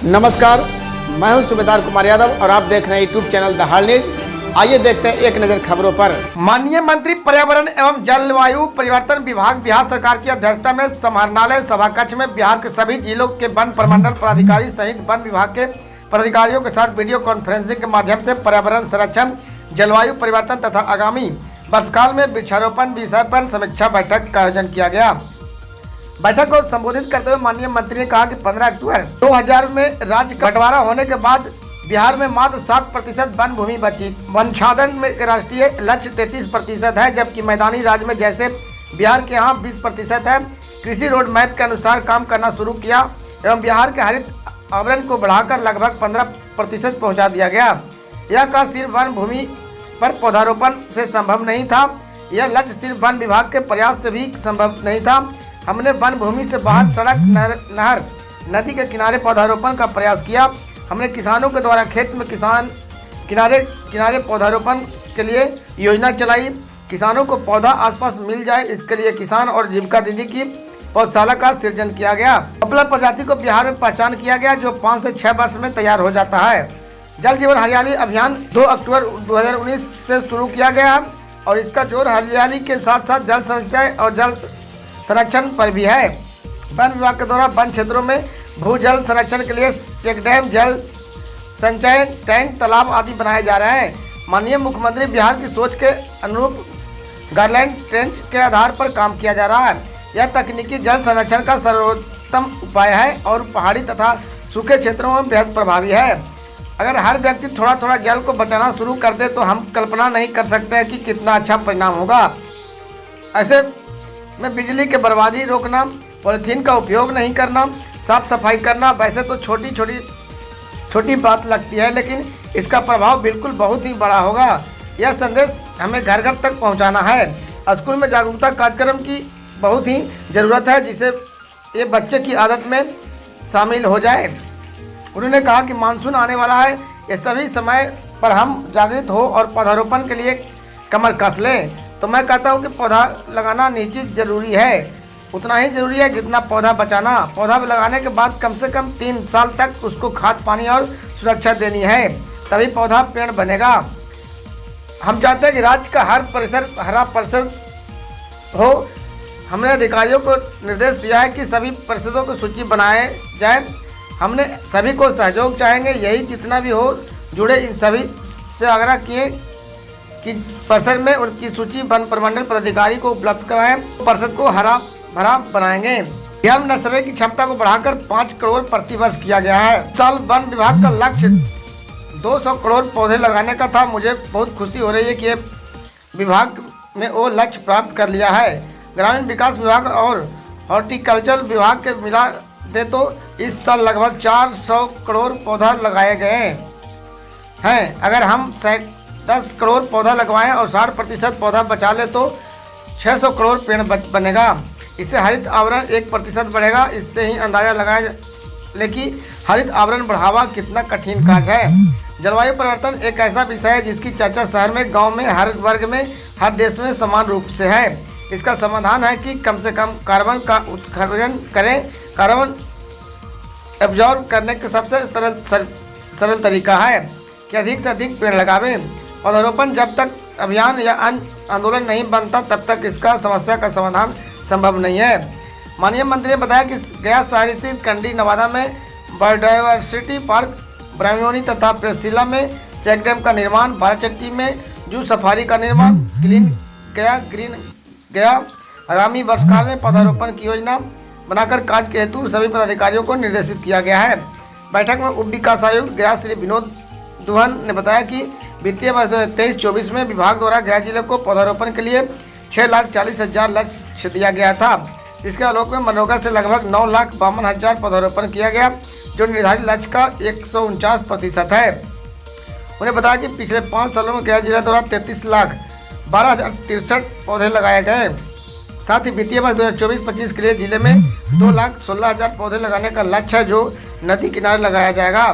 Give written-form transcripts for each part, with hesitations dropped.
नमस्कार, मैं हूं सूबेदार कुमार यादव और आप देख रहे हैं YouTube channel the hall news. आइए देखते हैं एक नज़र खबरों पर। माननीय मंत्री पर्यावरण एवं जलवायु परिवर्तन विभाग बिहार सरकार की अध्यक्षता में समाहरणालय सभा कक्ष में बिहार के सभी जिलों के वन प्रमंडल पदाधिकारी सहित वन विभाग के पदाधिकारियों के साथ वीडियो कॉन्फ्रेंसिंग के माध्यम से पर्यावरण संरक्षण, जलवायु परिवर्तन तथा आगामी वर्षकाल में वृक्षारोपण विषय पर समीक्षा बैठक का आयोजन किया गया। बैठक को संबोधित करते हुए माननीय मंत्री ने कहा कि 15 अक्टूबर 2000 में राज्य बंटवारा होने के बाद बिहार में मात्र 7% वन भूमि बची। वनक्षाधन में राष्ट्रीय लक्ष्य 33% है, जबकि मैदानी राज्य में जैसे बिहार के यहाँ 20% है। कृषि रोड मैप के अनुसार काम करना शुरू किया एवं बिहार के हरित आवरण को बढ़ाकर लगभग 15% पहुँचा दिया गया। यह कार्य सिर्फ वन भूमि पर पौधारोपण से संभव नहीं था, यह लक्ष्य सिर्फ वन विभाग के प्रयास से भी संभव नहीं था। हमने वन भूमि से बाहर सड़क, नहर, नदी के किनारे पौधारोपण का प्रयास किया। हमने किसानों के द्वारा खेत में किनारे पौधारोपण के लिए योजना चलाई। किसानों को पौधा आसपास मिल जाए, इसके लिए किसान और जीविका दीदी की पौधशाला का सृजन किया गया। पॉपुलर प्रजाति को बिहार में पहचान किया गया, जो 5 से 6 वर्ष में तैयार हो जाता है। जल जीवन हरियाली अभियान 2 अक्टूबर 2019 से शुरू किया गया और इसका जोर हरियाली के साथ साथ जल संचय और जल संरक्षण पर भी है। वन विभाग के द्वारा वन क्षेत्रों में भूजल संरक्षण के लिए चेक डैम, जल संचय टैंक, तालाब आदि बनाए जा रहे हैं। माननीय मुख्यमंत्री बिहार की सोच के अनुरूप गार्डलैंड ट्रेंच के आधार पर काम किया जा रहा है। यह तकनीकी जल संरक्षण का सर्वोत्तम उपाय है और पहाड़ी तथा सूखे क्षेत्रों में बेहद प्रभावी है। अगर हर व्यक्ति थोड़ा थोड़ा जल को बचाना शुरू कर दे तो हम कल्पना नहीं कर सकते हैं कि कितना अच्छा परिणाम होगा। ऐसे में बिजली की बर्बादी रोकना, पॉलीथीन का उपयोग नहीं करना, साफ सफाई करना वैसे तो छोटी बात लगती है, लेकिन इसका प्रभाव बिल्कुल बहुत ही बड़ा होगा। यह संदेश हमें घर घर तक पहुंचाना है। स्कूल में जागरूकता कार्यक्रम की बहुत ही ज़रूरत है, जिसे ये बच्चे की आदत में शामिल हो जाए। उन्होंने कहा कि मानसून आने वाला है, ये सभी समय पर हम जागृत हो और पौधारोपण के लिए कमर कस लें। तो मैं कहता हूँ कि पौधा लगाना निश्चित ज़रूरी है, उतना ही ज़रूरी है जितना पौधा बचाना। पौधा लगाने के बाद कम से कम 3 साल तक उसको खाद पानी और सुरक्षा देनी है, तभी पौधा पेड़ बनेगा। हम चाहते हैं कि राज्य का हर परिसर हरा परिसर हो। हमने अधिकारियों को निर्देश दिया है कि सभी परिषदों की सूची बनाए जाए। हमने सभी को सहयोग चाहेंगे, यही जितना भी हो जुड़े इन सभी से आग्रह किए कि परिसर में उनकी सूची वन प्रमंडल पदाधिकारी को उपलब्ध कराएं, परिषद को हरा भरा बनाएंगे। बिहार में नर्सरी की क्षमता को बढ़ाकर 5 करोड़ प्रति वर्ष किया गया है। साल वन विभाग का लक्ष्य 200 करोड़ पौधे लगाने का था। मुझे बहुत खुशी हो रही है कि विभाग में वो लक्ष्य प्राप्त कर लिया है। ग्रामीण विकास विभाग और हॉर्टिकल्चर विभाग के मिला दे तो इस साल लगभग 400 करोड़ पौधा लगाए गए हैं। अगर हम 10 करोड़ पौधा लगवाएं और 60% पौधा बचा ले तो 600 करोड़ पेड़ बनेगा। इससे हरित आवरण 1% बढ़ेगा। इससे ही अंदाजा लगाया ले कि हरित आवरण बढ़ावा कितना कठिन कार्य है। जलवायु परिवर्तन एक ऐसा विषय है जिसकी चर्चा शहर में, गांव में, हर वर्ग में, हर देश में समान रूप से है। इसका समाधान है कि कम से कम कार्बन का उत्सर्जन करें। कार्बन एब्जॉर्ब करने का सबसे सरल तरीका है कि अधिक से अधिक पेड़ लगावें। पौधारोपण जब तक अभियान या आंदोलन नहीं बनता तब तक इसका समस्या का समाधान संभव नहीं है। माननीय मंत्री ने बताया कि गया शहर स्थित कंडी नवादा में बायोडायवर्सिटी पार्क, ब्राह्मणी तथा प्रेसिला में चेक डैम का निर्माण, बाराचट्टी में जू सफारी का निर्माण, ग्रीन गया आगामी वर्षकाल में पौधारोपण की योजना बनाकर कार्य के हेतु सभी पदाधिकारियों को निर्देशित किया गया है। बैठक में उप विकास आयुक्त गया श्री विनोद दुहन ने बताया कि वित्तीय वर्ष 2023-24 में विभाग द्वारा गया जिले को पौधारोपण के लिए 6,40,000 लक्ष्य दिया गया था, जिसके आलोक में मनरेगा से लगभग 9,52,000 पौधारोपण किया गया, जो निर्धारित लक्ष्य का 149% है। उन्हें बताया कि पिछले 5 सालों में गया जिला द्वारा 33,12,063 पौधे लगाए गए। साथ ही वित्तीय वर्ष 2024-25 के लिए जिले में 2,16,000 पौधे लगाने का लक्ष्य है, जो नदी किनारे लगाया जाएगा।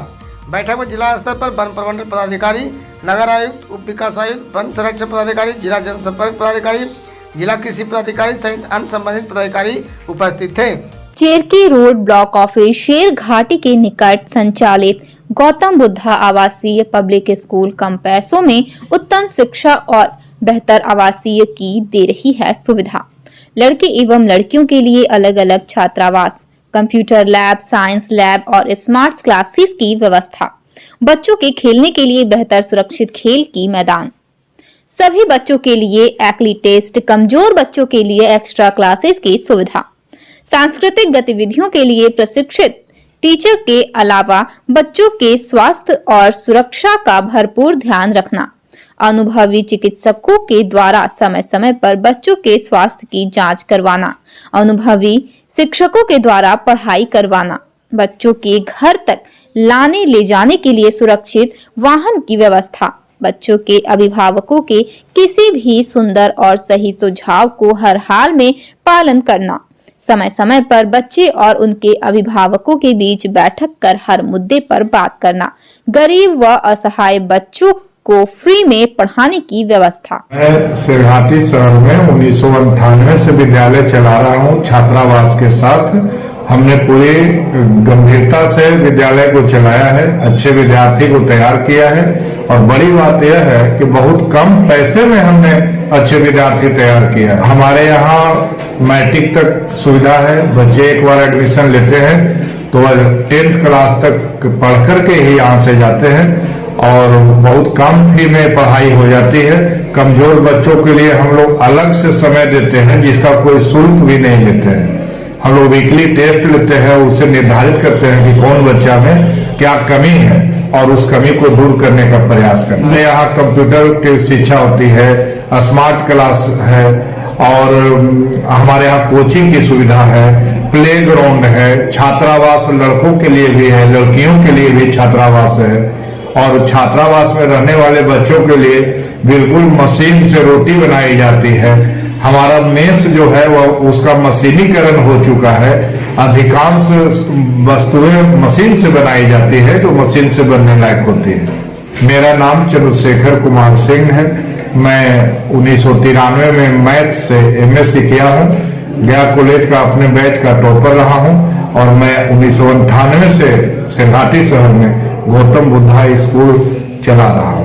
बैठक में जिला स्तर पर वन प्रमंडल पदाधिकारी, नगर आयुक्त, उप विकास आयुक्त, वन संरक्षण पदाधिकारी, जिला जनसंपर्क पदाधिकारी, जिला कृषि पदाधिकारी सहित अन्य संबंधित पदाधिकारी उपस्थित थे। चेरकी रोड ब्लॉक ऑफिस शेर घाटी के निकट संचालित गौतम बुद्धा आवासीय पब्लिक स्कूल कम पैसों में उत्तम शिक्षा और बेहतर आवासीय की दे रही है सुविधा। लड़के एवं लड़कियों के लिए अलग अलग छात्रावास, कंप्यूटर लैब, साइंस लैब और स्मार्ट क्लासेस की व्यवस्था, बच्चों के खेलने के लिए बेहतर सुरक्षित खेल की मैदान, सभी बच्चों के लिए एक्ली टेस्ट, कमजोर बच्चों के लिए एक्स्ट्रा क्लासेस की सुविधा, सांस्कृतिक गतिविधियों के लिए प्रशिक्षित टीचर के अलावा बच्चों के स्वास्थ्य और सुरक्षा का भरपूर ध्यान रखना, अनुभवी चिकित्सकों के द्वारा समय समय पर बच्चों के स्वास्थ्य की जांच करवाना, अनुभवी शिक्षकों के द्वारा पढ़ाई करवाना, बच्चों के घर तक लाने ले जाने के लिए सुरक्षित वाहन की व्यवस्था, बच्चों के अभिभावकों के किसी भी सुंदर और सही सुझाव को हर हाल में पालन करना, समय समय पर बच्चे और उनके अभिभावकों के बीच बैठक कर हर मुद्दे पर बात करना, गरीब व असहाय बच्चों को फ्री में पढ़ाने की व्यवस्था। मैं सिरहाटी शहर में 1998 से विद्यालय चला रहा हूँ छात्रावास के साथ। हमने पूरी गंभीरता से विद्यालय को चलाया है, अच्छे विद्यार्थी को तैयार किया है और बड़ी बात यह है कि बहुत कम पैसे में हमने अच्छे विद्यार्थी तैयार किया है। हमारे यहाँ मैट्रिक तक सुविधा है, बच्चे एक बार एडमिशन लेते हैं तो 10th क्लास तक पढ़ करके ही यहाँ से जाते हैं और बहुत कम फी में पढ़ाई हो जाती है। कमजोर बच्चों के लिए हम लोग अलग से समय देते हैं जिसका कोई शुल्क भी नहीं लेते हैं। हम लोग वीकली टेस्ट लेते हैं, उससे निर्धारित करते हैं कि कौन बच्चा में क्या कमी है और उस कमी को दूर करने का प्रयास करते हैं। यहाँ कंप्यूटर की शिक्षा होती है, स्मार्ट क्लास है और हमारे यहाँ कोचिंग की सुविधा है, प्ले ग्राउंड है, छात्रावास लड़कों के लिए भी है, लड़कियों के लिए भी छात्रावास है और छात्रावास में रहने वाले बच्चों के लिए बिल्कुल मशीन से रोटी बनाई जाती है। हमारा मेस जो है वह उसका मशीनीकरण हो चुका है। अधिकांश वस्तुएं मशीन से बनाई जाती है जो मशीन से बनने लायक होती है। मेरा नाम चंद्रशेखर कुमार सिंह है। मैं 1993 में मैथ से MSc किया हूँ। गया कॉलेज का अपने बैच का टॉपर रहा हूँ और मैं 1998 से सिरहाटी शहर में गौतम बुद्धा स्कूल चला रहा हूँ।